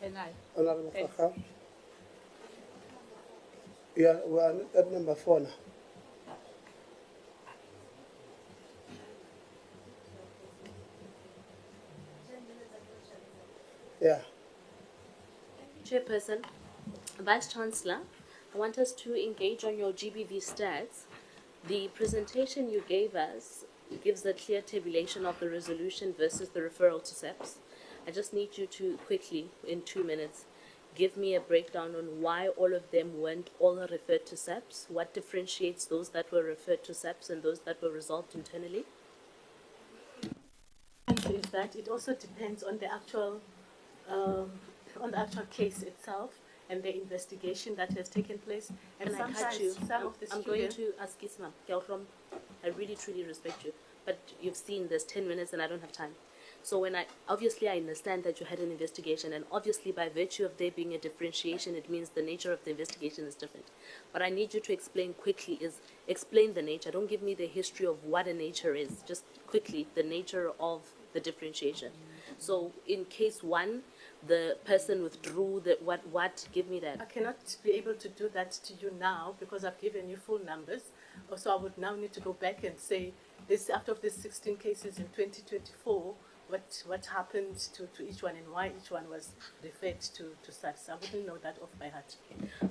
And I. Honorable Makgatho. Yeah, we are at number 4 now. Yeah. Chairperson, Vice Chancellor, I want us to engage on your GBV stats. The presentation you gave us gives a clear tabulation of the resolution versus the referral to SEPS. I just need you to quickly, in 2 minutes, give me a breakdown on why all of them weren't all referred to SEPS, what differentiates those that were referred to SEPS and those that were resolved internally. Is that it also depends on the actual case itself and the investigation that has taken place. And Can I sometimes cut you? some of the I'm going students. to ask Isma. I really truly respect you, but you've seen there's 10 minutes and I don't have time. So obviously I understand that you had an investigation, and obviously by virtue of there being a differentiation, it means the nature of the investigation is different. What I need you to explain quickly is explain the nature. Don't give me the history of what a nature is. Just quickly, the nature of the differentiation. So in case 1, the person withdrew what? Give me that. I cannot be able to do that to you now because I've given you full numbers. Also, I would now need to go back and say this out of these 16 cases in 2024, what happened to each one and why each one was referred to SAPS. I wouldn't know that off by heart.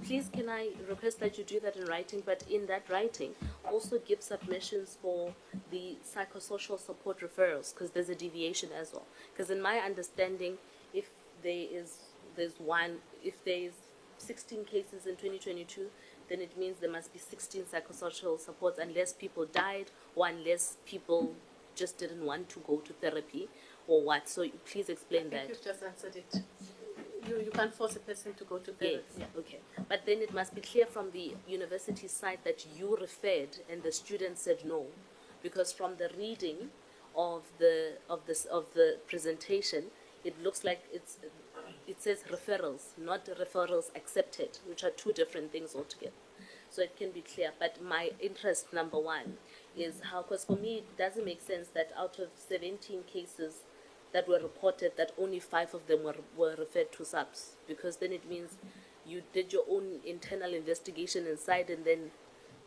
Please, can I request that you do that in writing, but in that writing, also give submissions for the psychosocial support referrals, because there's a deviation as well. Because in my understanding, if there's 16 cases in 2022, then it means there must be 16 psychosocial supports unless people died or unless people just didn't want to go to therapy or what. So please explain that. You've just answered it. You can't force a person to go to therapy. Yes, okay. But then it must be clear from the university side that you referred and the student said no, because from the reading of the presentation, it looks like it says referrals, not referrals accepted, which are 2 different things altogether. So it can be clear. But my interest, number 1, is how, because for me it doesn't make sense that out of 17 cases that were reported, that only 5 of them were referred to SAPS, because then it means you did your own internal investigation inside, and then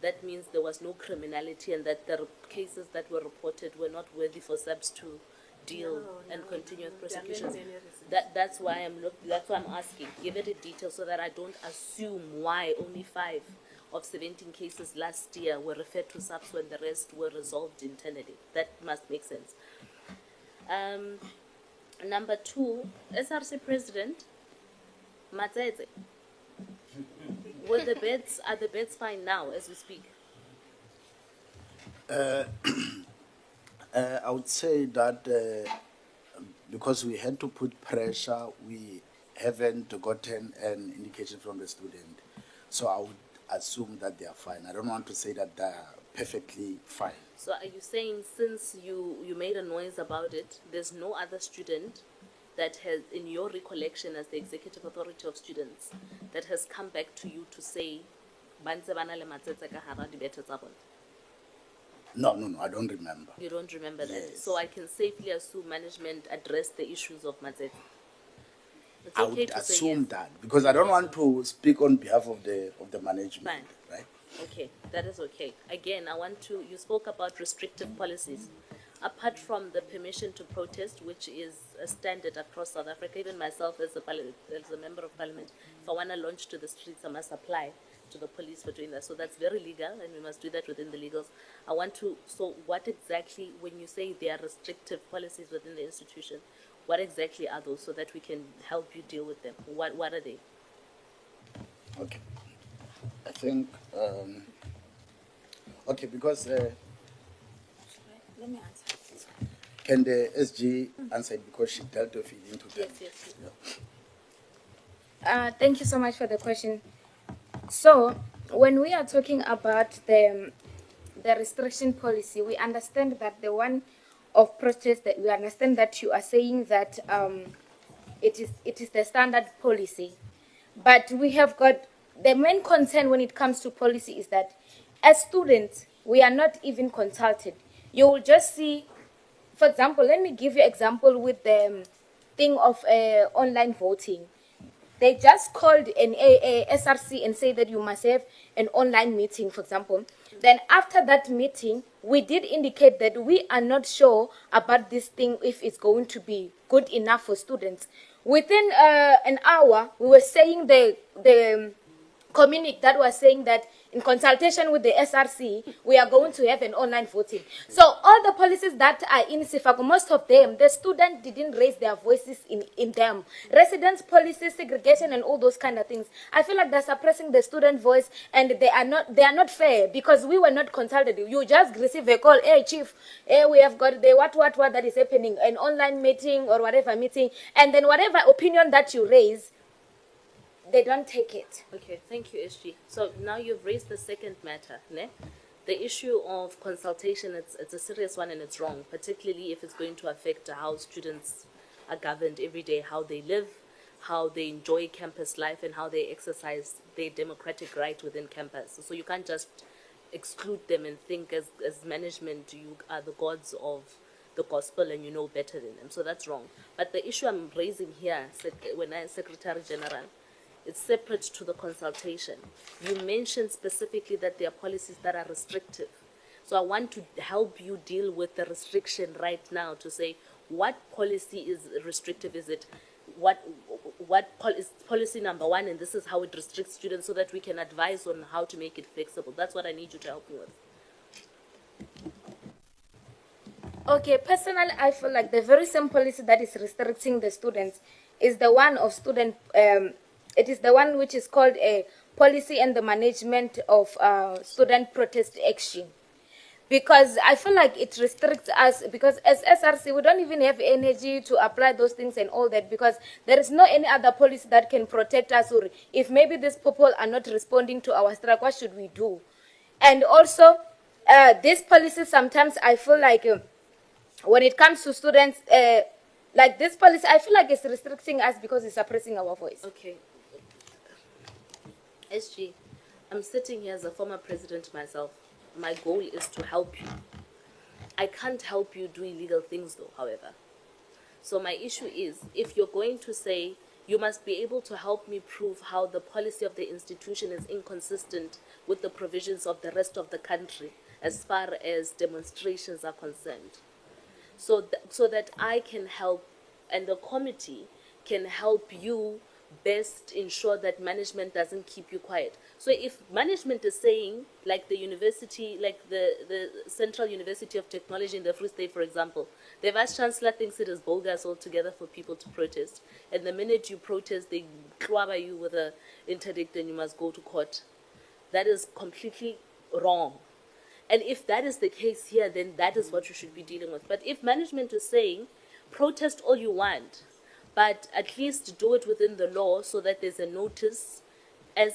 that means there was no criminality, and that the cases that were reported were not worthy for SAPS to deal and continue with prosecutions. That's why I'm asking. Give it a detail so that I don't assume why only 5 of 17 cases last year were referred to SAPS when the rest were resolved internally. That must make sense. Number 2, SRC President Matsetse. Are the beds fine now as we speak? I would say that because we had to put pressure, we haven't gotten an indication from the student. So I would assume that they are fine. I don't want to say that they are perfectly fine. So are you saying, since you made a noise about it, there's no other student that has, in your recollection as the executive authority of students, that has come back to you to say, No, I don't remember. You don't remember that? Yes. So I can safely assume management addressed the issues of Matsetse. It's I okay would to say assume yes. that, because I don't want to speak on behalf of the management. Fine. Right? Okay, that is okay. Again, you spoke about restrictive policies. Apart from the permission to protest, which is a standard across South Africa, even myself as a member of parliament, if I want to launch to the streets, I must apply to the police for doing that. So that's very legal, and we must do that within the legals. So what exactly, when you say there are restrictive policies within the institution, what exactly are those, so that we can help you deal with them? What are they? Okay. I think, okay, because, Let me answer. can the SG answer it, because she dealt with it into them? Yes. Yeah. Thank you so much for the question. So, when we are talking about the restriction policy, we understand that the one of protest, that we understand that you are saying that it is the standard policy, but we have got the main concern when it comes to policy is that as students we are not even consulted. You will just see, for example, let me give you example with the thing of online voting. they just called an SRC and say that you must have an online meeting, for example. Then after that meeting, we did indicate that we are not sure about this thing if it's going to be good enough for students. Within an hour, we were saying the communique that was saying that in consultation with the SRC, we are going to have an online voting. So all the policies that are in Sefako, most of them, the students didn't raise their voices in them. Residence policies, segregation, and all those kind of things. I feel like they're suppressing the student voice, and they are not fair, because we were not consulted. You just receive a call, hey chief, hey, we have got the what that is happening, an online meeting or whatever meeting, and then whatever opinion that you raise, they don't take it. Okay, thank you, SG. So now you've raised the second matter, ne? The issue of consultation, it's a serious one and it's wrong, particularly if it's going to affect how students are governed every day, how they live, how they enjoy campus life, and how they exercise their democratic right within campus. So you can't just exclude them and think as management you are the gods of the gospel and you know better than them. So that's wrong. But the issue I'm raising here, when I Secretary General, it's separate to the consultation. You mentioned specifically that there are policies that are restrictive. So I want to help you deal with the restriction right now to say what policy is restrictive. Is it what is policy number one, and this is how it restricts students, so that we can advise on how to make it flexible. That's what I need you to help me with. Okay, personally, I feel like the very same policy that is restricting the students is the one of student. It is the one which is called a policy and the management of student protest action. Because I feel like it restricts us, because as SRC, we don't even have energy to apply those things and all that, because there is no any other policy that can protect us. Or if maybe these people are not responding to our strike, what should we do? And also, this policy, sometimes I feel like when it comes to students, like this policy, I feel like it's restricting us because it's suppressing our voice. Okay. SG, I'm sitting here as a former president myself. My goal is to help you. I can't help you do illegal things though, however. So my issue is, if you're going to say, you must be able to help me prove how the policy of the institution is inconsistent with the provisions of the rest of the country as far as demonstrations are concerned. So that I can help, and the committee can help you best ensure that management doesn't keep you quiet. So if management is saying, like the university, like the Central University of Technology in the Free State, for example, the Vice Chancellor thinks it is bogus altogether for people to protest. And the minute you protest, they clobber you with an interdict and you must go to court. That is completely wrong. And if that is the case here, then that is what you should be dealing with. But if management is saying, protest all you want, but at least do it within the law so that there's a notice, as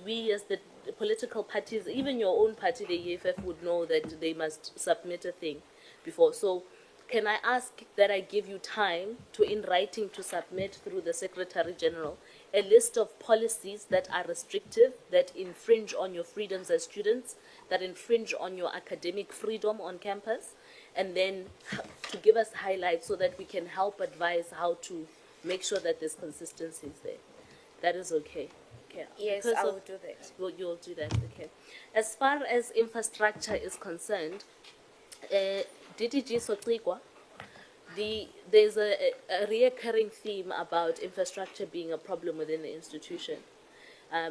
we as the political parties, even your own party, the EFF, would know that they must submit a thing before. So can I ask that I give you time to, in writing, to submit through the Secretary General a list of policies that are restrictive, that infringe on your freedoms as students, that infringe on your academic freedom on campus, and then to give us highlights so that we can help advise how to make sure that there's consistency there. That is okay. Okay. Yes, Because I of- will do that. You'll do that, okay. As far as infrastructure is concerned, DTG Sotrikwa, there's a reoccurring theme about infrastructure being a problem within the institution.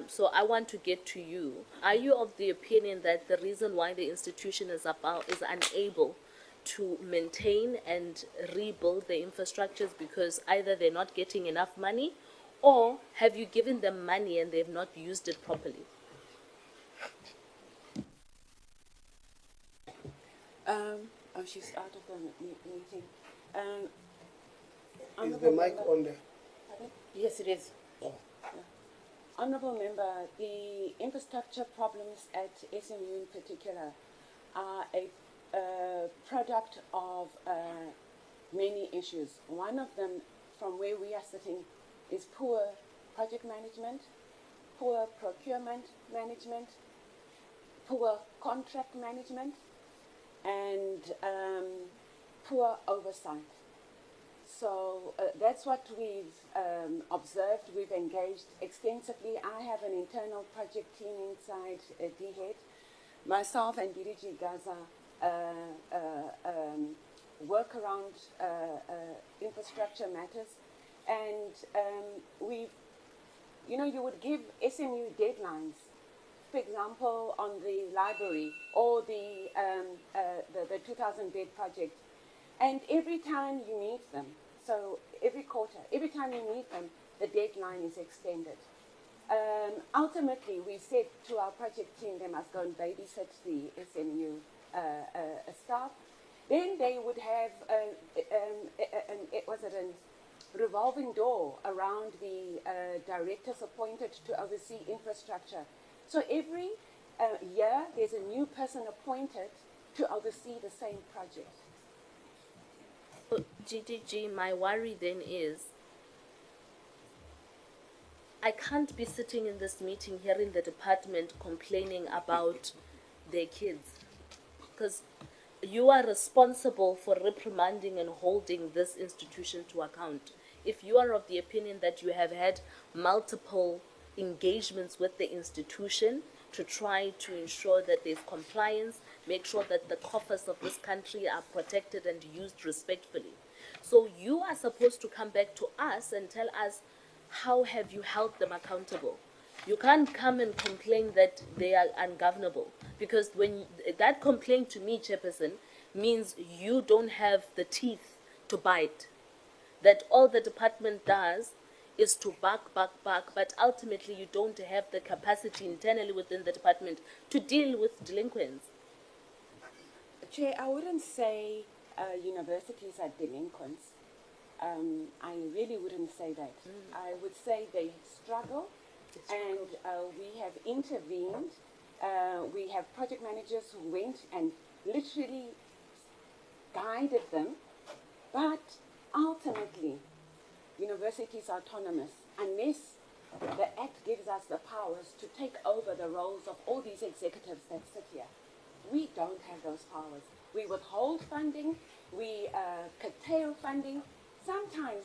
So I want to get to you. Are you of the opinion that the reason why the institution is unable to maintain and rebuild the infrastructures because either they're not getting enough money, or have you given them money and they've not used it properly? She's out of the meeting. Is Honourable the mic member- on there? Pardon? Yes, it is. Honourable member, the infrastructure problems at SMU in particular are a product of many issues. One of them, from where we are sitting, is poor project management, poor procurement management, poor contract management, and poor oversight. So that's what we've observed. We've engaged extensively. I have an internal project team inside DHED. Myself and DDG Gaza work around infrastructure matters, and you would give SMU deadlines, for example, on the library or the 2,000 bed project, and every time you meet them, so every quarter, every time you meet them, the deadline is extended. Ultimately, we said to our project team they must go and babysit the SMU staff. Then they would have a revolving door around the directors appointed to oversee infrastructure. So every year there's a new person appointed to oversee the same project. GDG, my worry then is I can't be sitting in this meeting hearing the department complaining about their kids, because you are responsible for reprimanding and holding this institution to account. If you are of the opinion that you have had multiple engagements with the institution to try to ensure that there's compliance, make sure that the coffers of this country are protected and used respectfully. So you are supposed to come back to us and tell us how have you held them accountable. You can't come and complain that they are ungovernable, because when that complaint to me, Chairperson, means you don't have the teeth to bite. That all the department does is to bark, but ultimately you don't have the capacity internally within the department to deal with delinquents. Chair, I wouldn't say universities are delinquents. I really wouldn't say that. I would say they struggle, and we have intervened. We have project managers who went and literally guided them, but ultimately, universities are autonomous. Unless the Act gives us the powers to take over the roles of all these executives that sit here, we don't have those powers. We withhold funding, we curtail funding. Sometimes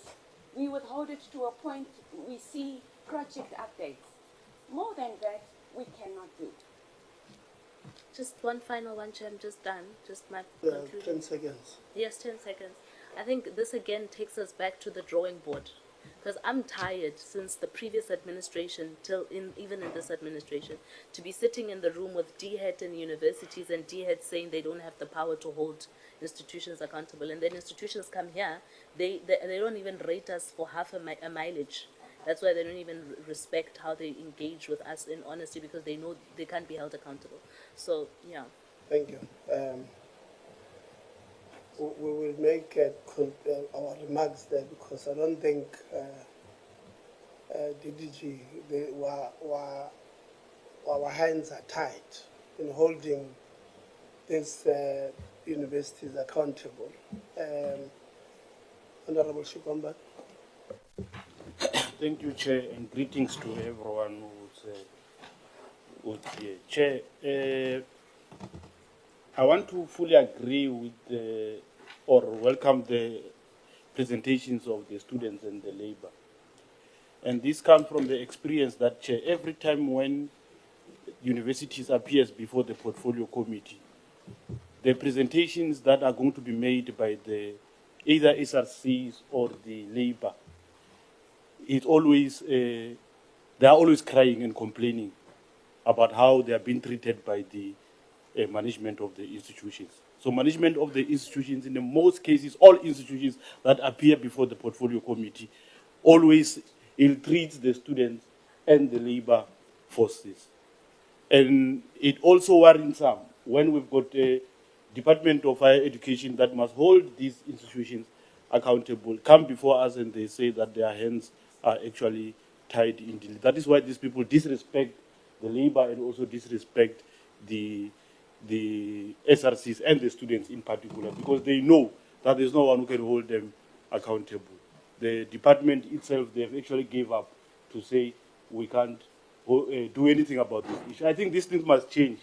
we withhold it to a point we see project updates. More than that, we cannot do. Just one final one, Chair, I'm just done. Just my Yeah, conclusion. 10 seconds. Yes, 10 seconds. I think this again takes us back to the drawing board, because I'm tired since the previous administration even in this administration to be sitting in the room with DHED and universities and DHED saying they don't have the power to hold institutions accountable, and then institutions come here, they don't even rate us for half a mileage. That's why they don't even respect how they engage with us in honesty, because they know they can't be held accountable. So yeah. Thank you. We will make our remarks there, because I don't think DDG, our hands are tied in holding these universities accountable. Honorable Shikomba. Thank you, Chair, and greetings to everyone who's here. Chair, I want to fully agree with or welcome the presentations of the students and the labor. And this comes from the experience that, Chair, every time when universities appears before the portfolio committee, the presentations that are going to be made by the either SRCs or the labor, it's always, they are always crying and complaining about how they are being treated by the management of the institutions. So management of the institutions, in the most cases, all institutions that appear before the portfolio committee, always ill-treats the students and the labor forces. And it also worries some when we've got a Department of Higher Education that must hold these institutions accountable, come before us and they say that their hands are actually tied in. That is why these people disrespect the labor and also disrespect the SRCs and the students in particular, because they know that there's no one who can hold them accountable. The department itself, they've actually gave up to say we can't do anything about this issue. I think these things must change,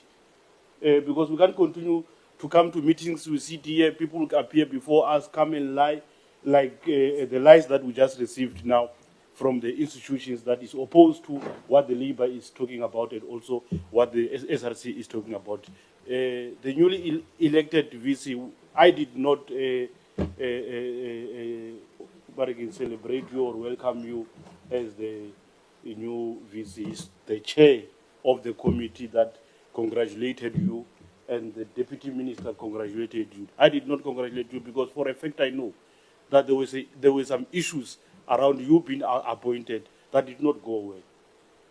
because we can't continue to come to meetings, we sit here, people appear before us, come and lie. like the lies that we just received now from the institutions that is opposed to what the Labour is talking about and also what the SRC is talking about. The newly elected VC, I did not celebrate you or welcome you as the new VC, the chair of the committee that congratulated you and the deputy minister congratulated you. I did not congratulate you because for a fact I know that there were some issues around you being appointed that did not go well.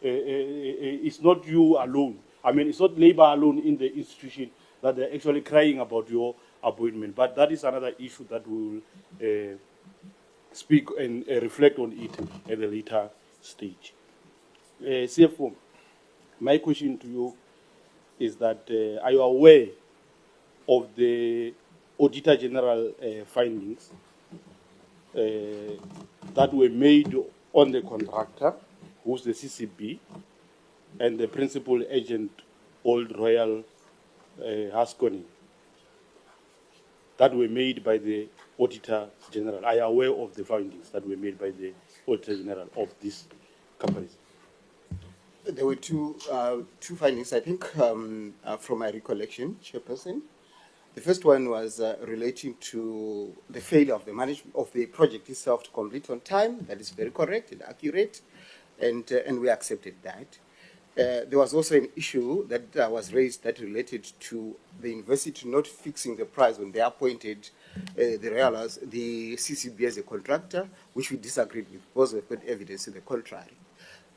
It's not you alone. I mean, it's not Labour alone in the institution that they're actually crying about your appointment. But that is another issue that we will speak and reflect on it at a later stage. CFO, my question to you is that are you aware of the Auditor General findings that were made on the contractor, who's the CCB, and the principal agent, Old Royal Haskoning, that were made by the Auditor General? Are you aware of the findings that were made by the Auditor General of these companies? There were two findings, I think, from my recollection, Chairperson. The first one was relating to the failure of the management of the project itself to complete on time. That is very correct and accurate, and we accepted that. There was also an issue that was raised that related to the university not fixing the price when they appointed the CCB as a contractor, which we disagreed with because we've got evidence to the contrary.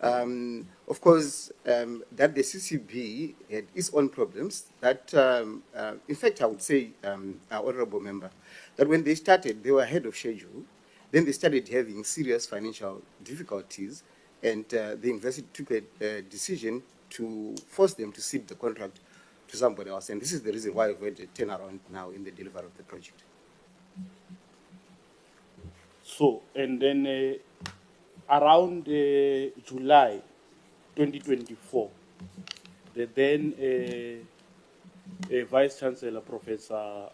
Of course, that the CCB had its own problems. That, in fact, I would say, Honourable Member, that when they started, they were ahead of schedule. Then they started having serious financial difficulties, and the university took a decision to force them to cede the contract to somebody else. And this is the reason why we've had a turnaround now in the delivery of the project. So, and then around July 2024, the then Vice Chancellor, Professor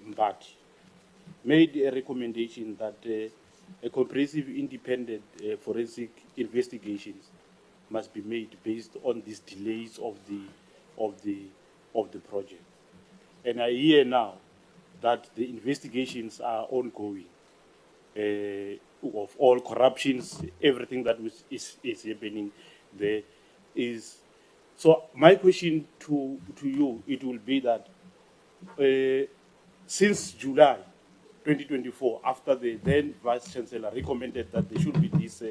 Mbati, made a recommendation that a comprehensive independent forensic investigations must be made based on these delays of the project. And I hear now that the investigations are ongoing of all corruptions, everything that is happening there is. So my question to you, it will be that since July 2024, after the then Vice Chancellor recommended that there should be this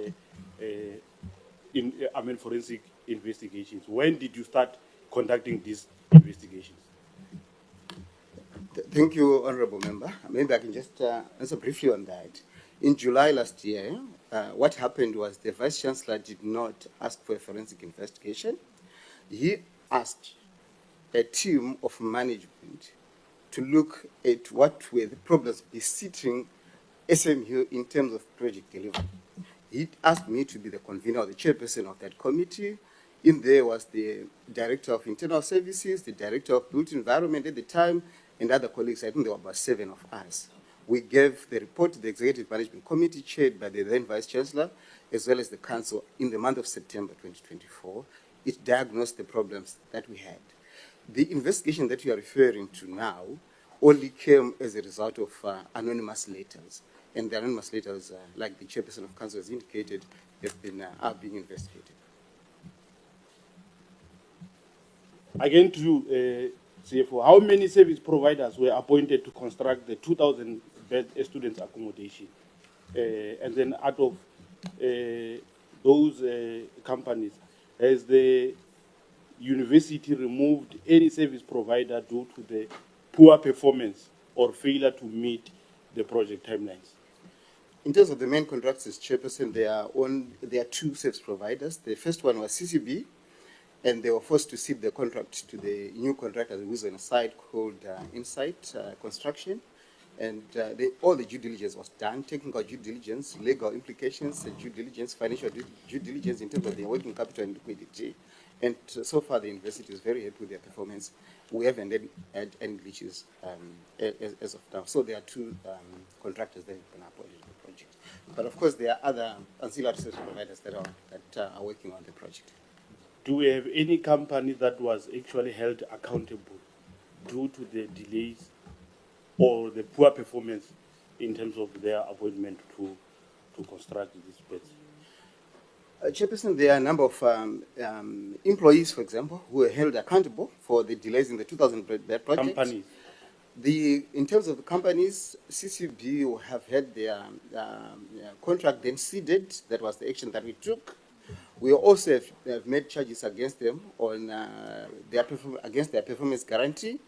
forensic investigations, when did you start conducting these investigations? Thank you, Honourable Member. Maybe I can just answer briefly on that. In July last year, what happened was the Vice Chancellor did not ask for a forensic investigation. He asked a team of management to look at what were the problems besetting SMU in terms of project delivery. He asked me to be the convener or the chairperson of that committee. In there was the Director of Internal Services, the Director of Built Environment at the time, and other colleagues. I think there were about 7 of us. We gave the report to the Executive Management Committee chaired by the then Vice Chancellor, as well as the Council in the month of September 2024. It diagnosed the problems that we had. The investigation that you are referring to now only came as a result of anonymous letters. And the anonymous letters, like the Chairperson of Council has indicated, are being investigated. Again to you, CFO, how many service providers were appointed to construct the 2,000 bed students accommodation? And then out of those companies, has the university removed any service provider due to the poor performance or failure to meet the project timelines? In terms of the main contractors, Chairperson, there are 2 service providers. The first one was CCB, and they were forced to cede the contract to the new contractor who was on a site called Insight Construction. And all the due diligence was done, technical due diligence, legal implications, due diligence, financial due diligence in terms of their working capital and liquidity. And so far, the university is very happy with their performance. We haven't had any glitches as of now. So there are two contractors that have been appointed to the project. But of course, there are other ancillary service providers that are working on the project. Do we have any company that was actually held accountable due to the delays or the poor performance in terms of their appointment to construct these beds? Chairperson, there are a number of employees, for example, who were held accountable for the delays in the 2,000 bed project. Companies? In terms of the companies, CCB will have had their contract then ceded. That was the action that we took. We also have made charges against them on against their performance guarantee.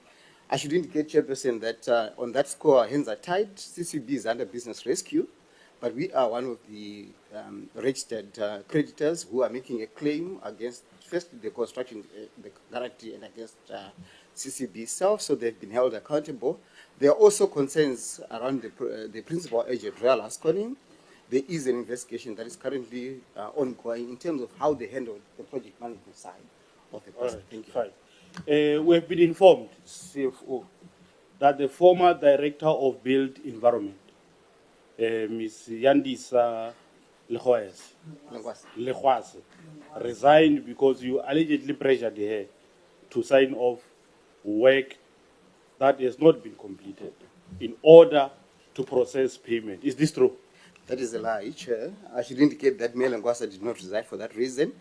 I should indicate, Chairperson, that on that score, our hands are tied. CCB is under business rescue, but we are one of the registered creditors who are making a claim against, first, the construction, the guarantee, and against CCB itself, so they've been held accountable. There are also concerns around the principal agent, Real Asconing. There is an investigation that is currently ongoing in terms of how they handle the project management side of the project. Thank you. Fine. We have been informed, CFO, that the former director of Built Environment, Ms. Yandisa Lekhwase, resigned because you allegedly pressured her to sign off work that has not been completed in order to process payment. Is this true? That is a lie, Chair. I should indicate that Mele Ngwasa did not resign for that reason.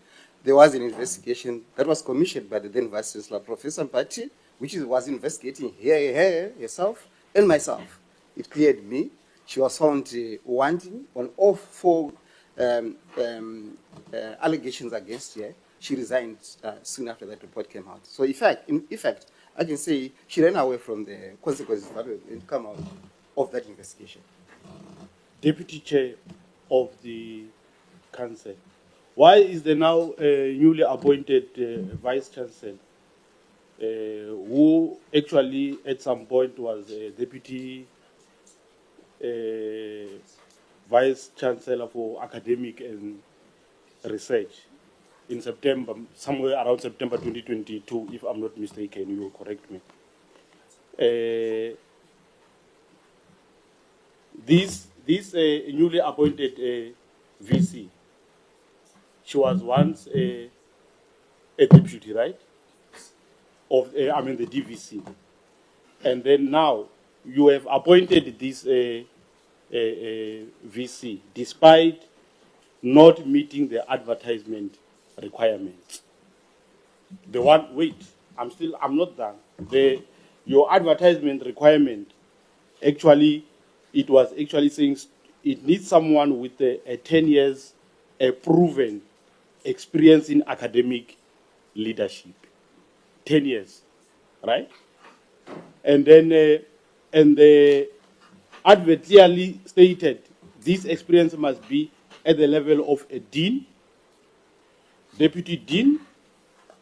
There was an investigation that was commissioned by the then Vice Chancellor, Professor Mpati, which was investigating her herself and myself. It cleared me. She was found wanting on all 4 allegations against her. She resigned soon after that report came out. So, in fact, I can say she ran away from the consequences that would come out of that investigation. Deputy Chair of the Council, why is the now newly appointed Vice Chancellor, who actually at some point was Deputy Vice Chancellor for Academic and Research in September, somewhere around September 2022, if I'm not mistaken, you will correct me. This newly appointed VC, she was once a deputy, right? Of the DVC, and then now you have appointed this VC despite not meeting the advertisement requirements. I'm not done. Your advertisement requirement, actually, it was actually saying it needs someone with a 10 years, a proven experience in academic leadership. 10 years, right? And then, and the advert clearly stated this experience must be at the level of a dean, deputy dean,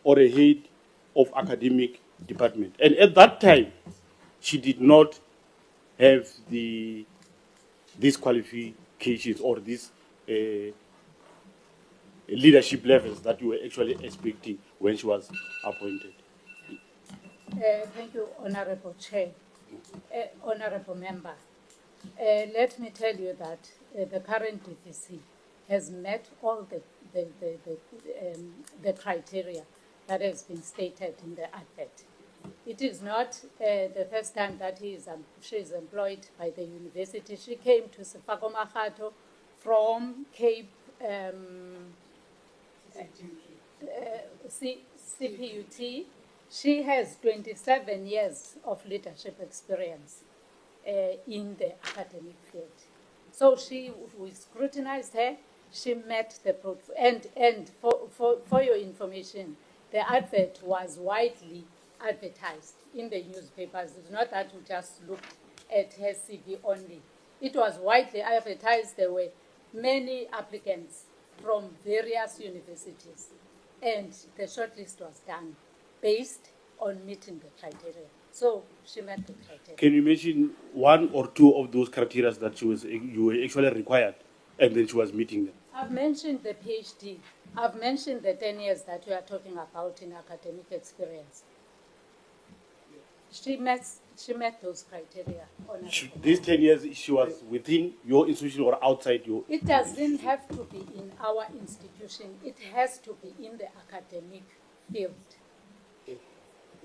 or a head of academic department. And at that time, she did not have these qualifications or these leadership levels that you were actually expecting when she was appointed. Thank you, Honorable Chair. Honorable Member, let me tell you that the current DVC has met all the criteria that has been stated in the advert. It is not the first time that she is employed by the university. She came to Sefako Makgatho from Cape CPUT. She has 27 years of leadership experience in the academic field. So we scrutinized her. She met the and for your information, the advert was widely advertised in the newspapers. It's not that we just looked at her CV only. It was widely advertised. There were many applicants from various universities, and the shortlist was done based on meeting the criteria. So she met the criteria. Can you mention one or two of those criteria that you were actually required, and then she was meeting them? I've mentioned the PhD. I've mentioned the 10 years that you are talking about in academic experience. She met those criteria. These 10 years, she was within your institution or outside your? It doesn't have to be in our institution. It has to be in the academic field.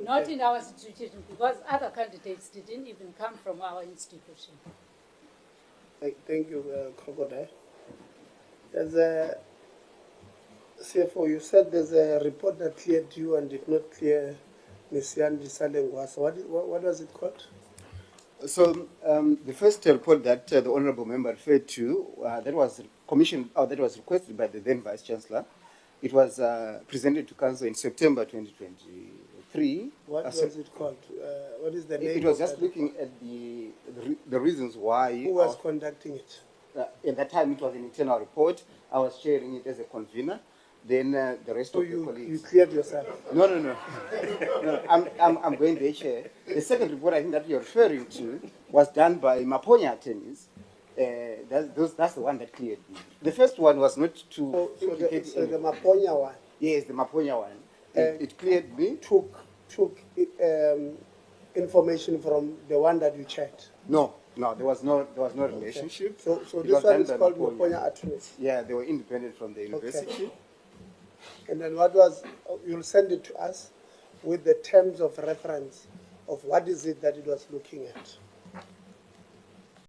Not in our institution, because other candidates didn't even come from our institution. Thank you, Crocodile. There's a CFO, you said there's a report that cleared you and did not clear Ms. Yandi Salengwasa. What was it called? So the first report that the honourable member referred to, that was commissioned, or that was requested by the then Vice Chancellor. It was presented to Council in September 2023. What was it called? What is the name? It was just looking at the reasons why. Who was conducting it? At that time, it was an internal report. I was chairing it as a convener. Then the rest of the colleagues. You cleared yourself? No. No, I'm going there, Chair. The second report I think that you're referring to was done by Maponya attorneys. That's the one that cleared me. The first one was not to implicate. So the Maponya one? Yes, the Maponya one. It cleared me. Took information from the one that you checked? No, there was no relationship. So this one is called Maponya attorneys? Yeah, they were independent from the university. Okay. And then you'll send it to us with the terms of reference of what is it that it was looking at.